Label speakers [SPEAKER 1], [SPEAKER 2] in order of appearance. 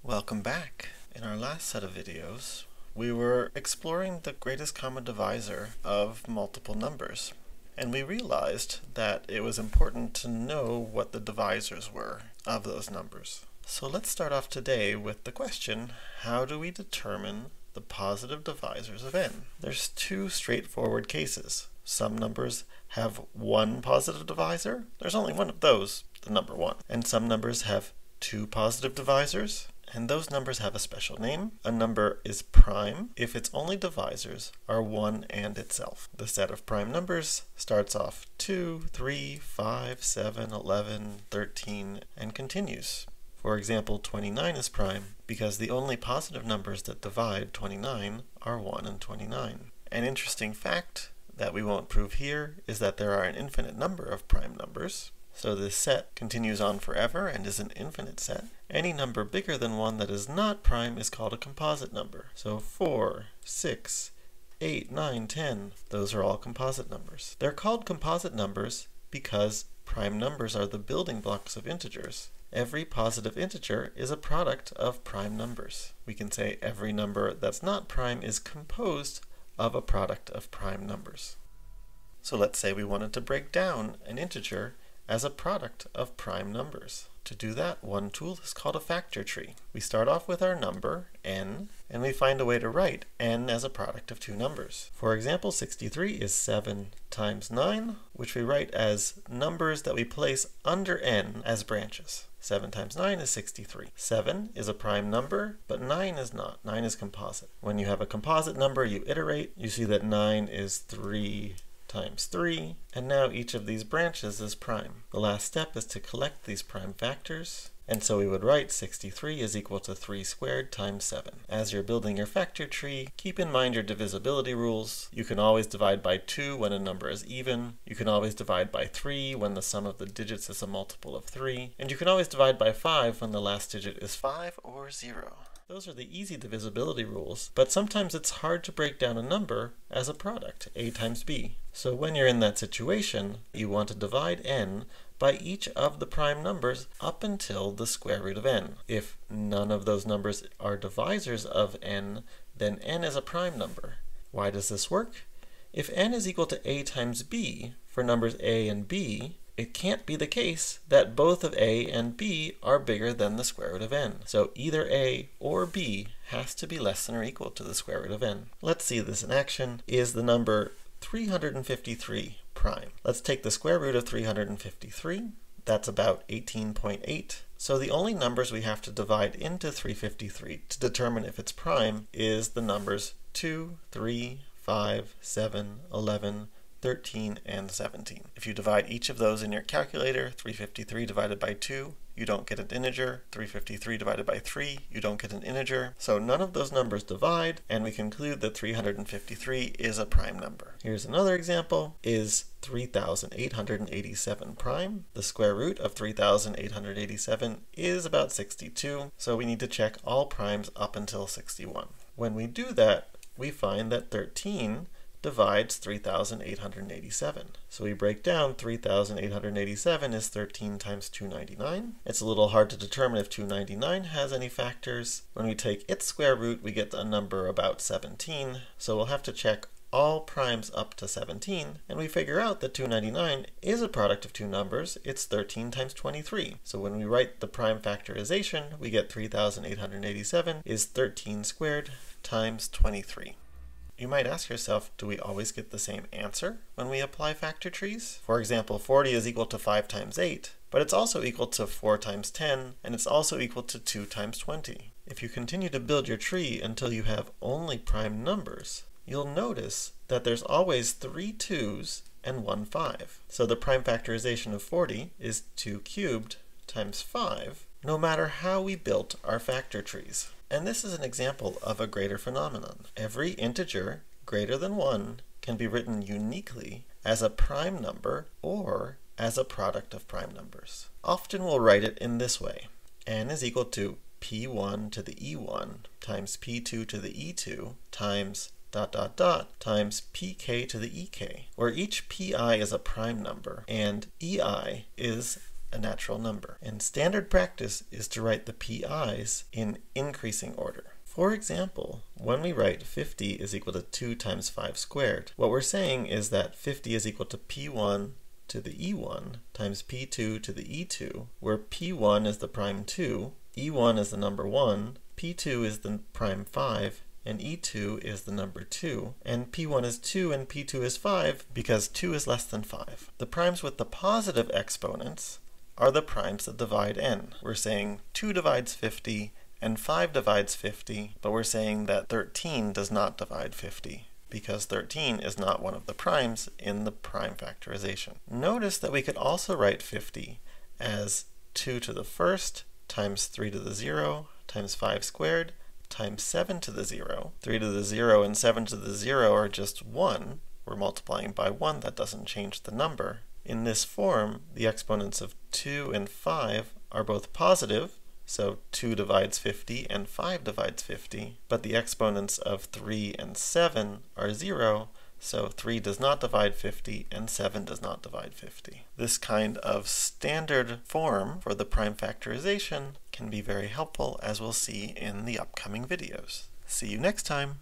[SPEAKER 1] Welcome back. In our last set of videos, we were exploring the greatest common divisor of multiple numbers, and we realized that it was important to know what the divisors were of those numbers. So let's start off today with the question, how do we determine the positive divisors of n? There's two straightforward cases. Some numbers have one positive divisor. There's only one of those, the number 1. And some numbers have two positive divisors, and those numbers have a special name. A number is prime if its only divisors are 1 and itself. The set of prime numbers starts off 2, 3, 5, 7, 11, 13, and continues. For example, 29 is prime because the only positive numbers that divide 29 are 1 and 29. An interesting fact that we won't prove here is that there are an infinite number of prime numbers. So this set continues on forever and is an infinite set. Any number bigger than 1 that is not prime is called a composite number. So 4, 6, 8, 9, 10, those are all composite numbers. They're called composite numbers because prime numbers are the building blocks of integers. Every positive integer is a product of prime numbers. We can say every number that's not prime is composed of a product of prime numbers. So let's say we wanted to break down an integer as a product of prime numbers. To do that, one tool is called a factor tree. We start off with our number, n, and we find a way to write n as a product of two numbers. For example, 63 is 7 times 9, which we write as numbers that we place under n as branches. 7 times 9 is 63. 7 is a prime number, but 9 is not. 9 is composite. When you have a composite number, you iterate. You see that 9 is 3 times 3, and now each of these branches is prime. The last step is to collect these prime factors, and so we would write 63 is equal to 3 squared times 7. As you're building your factor tree, keep in mind your divisibility rules. You can always divide by 2 when a number is even. You can always divide by 3 when the sum of the digits is a multiple of 3. And you can always divide by 5 when the last digit is 5 or 0. Those are the easy divisibility rules, but sometimes it's hard to break down a number as a product, a times b. So when you're in that situation, you want to divide n by each of the prime numbers up until the square root of n. If none of those numbers are divisors of n, then n is a prime number. Why does this work? If n is equal to a times b for numbers a and b, it can't be the case that both of a and b are bigger than the square root of n. So either a or b has to be less than or equal to the square root of n. Let's see this in action. Is the number 353 prime? Let's take the square root of 353. That's about 18.8. So the only numbers we have to divide into 353 to determine if it's prime is the numbers 2, 3, 5, 7, 11, 13, and 17. If you divide each of those in your calculator, 353 divided by 2, you don't get an integer. 353 divided by 3, you don't get an integer. So none of those numbers divide, and we conclude that 353 is a prime number. Here's another example. Is 3,887 prime? The square root of 3,887 is about 62, so we need to check all primes up until 61. When we do that, we find that 13 divides 3,887. So we break down 3,887 is 13 times 299. It's a little hard to determine if 299 has any factors. When we take its square root, we get a number about 17. So we'll have to check all primes up to 17, and we figure out that 299 is a product of two numbers. It's 13 times 23. So when we write the prime factorization, we get 3,887 is 13 squared times 23. You might ask yourself, do we always get the same answer when we apply factor trees? For example, 40 is equal to 5 times 8, but it's also equal to 4 times 10, and it's also equal to 2 times 20. If you continue to build your tree until you have only prime numbers, you'll notice that there's always 3 2's and 1 5. So the prime factorization of 40 is 2 cubed times 5, no matter how we built our factor trees. And this is an example of a greater phenomenon. Every integer greater than 1 can be written uniquely as a prime number or as a product of prime numbers. Often we'll write it in this way. N is equal to p1 to the e1 times p2 to the e2 times ... times pk to the ek, where each pi is a prime number and ei is a natural number. And standard practice is to write the pi's in increasing order. For example, when we write 50 is equal to 2 times 5 squared, what we're saying is that 50 is equal to p1 to the e1 times p2 to the e2, where p1 is the prime 2, e1 is the number 1, p2 is the prime 5, and e2 is the number 2, and p1 is 2 and p2 is 5 because 2 is less than 5. The primes with the positive exponents are the primes that divide n. We're saying 2 divides 50 and 5 divides 50, but we're saying that 13 does not divide 50, because 13 is not one of the primes in the prime factorization. Notice that we could also write 50 as 2 to the first times 3 to the 0 times 5 squared times 7 to the 0. 3 to the 0 and 7 to the 0 are just 1. We're multiplying by 1. That doesn't change the number. In this form, the exponents of 2 and 5 are both positive, so 2 divides 50 and 5 divides 50, but the exponents of 3 and 7 are 0, so 3 does not divide 50 and 7 does not divide 50. This kind of standard form for the prime factorization can be very helpful, as we'll see in the upcoming videos. See you next time!